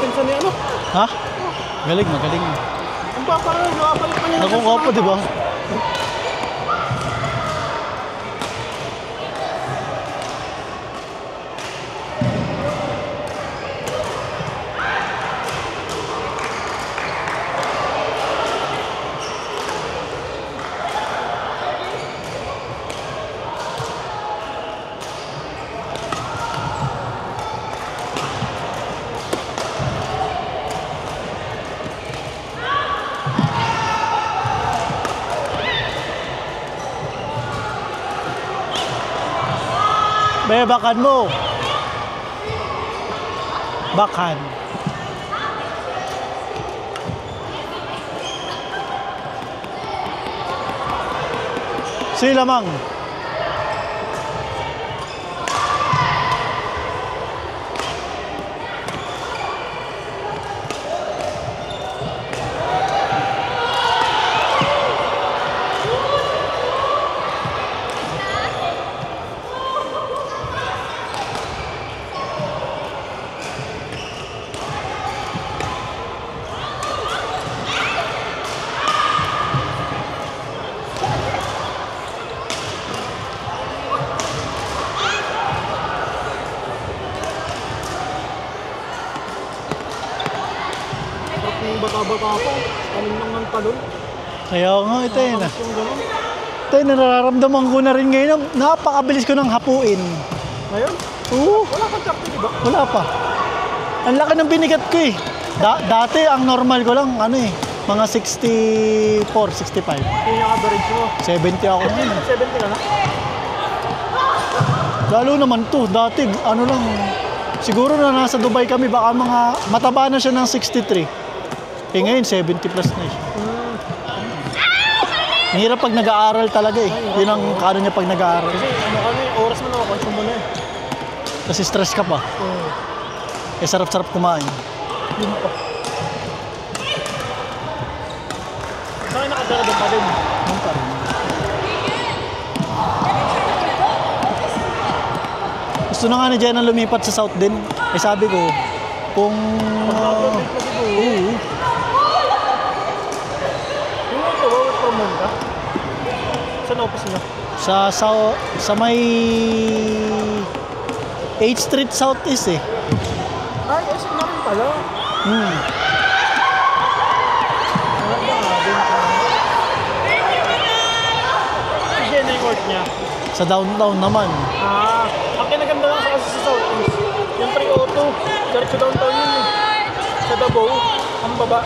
depensa ni ano? Ha? Galing, magaling. Ang parang nakapalit pa niya. Nakuha pa, di ba? Be, bakan mo. Bakan. Sila mang. Yung bata-bata ako, kanin lang ng talon. Kaya nga, ito yun. Yung gano'n. Ito yun, nararamdaman ko na rin ngayon. Napakabilis ko ng hapuin. Ngayon? Oo. Wala kang chapter, di ba? Wala pa. Ang laki ng binigat ko eh. Dati, ang normal ko lang, ano eh, mga 64, 65. Yung average mo. 70 ako ngayon. 70 ka na? Lalo naman to, dati, ano lang, siguro na nasa Dubai kami, baka mga mataba na siya ng 63. Eh ngayon, 70 plus na siya. Ang hirap pag nag-aaral talaga eh. Yun ang kano niya pag nag-aaral. Kasi ano oras mo na consume mo na eh. Kasi stress ka pa. Eh sarap-sarap kumain. Yun pa. Saan nakadara doon pa din? Yun pa rin. Gusto na nga ni Jenna lumipat sa South din. Eh sabi ko, kung... oo. Yung ito, work from home ka? Saan office niya? Sa may 8th Street Southeast eh. Ay, SM na rin pala. Sige na yung work niya. Sa downtown naman. Ang kinaganda lang kasi sa Southeast, yung 302, diretso downtown yun eh. Sa Davao, ang baba.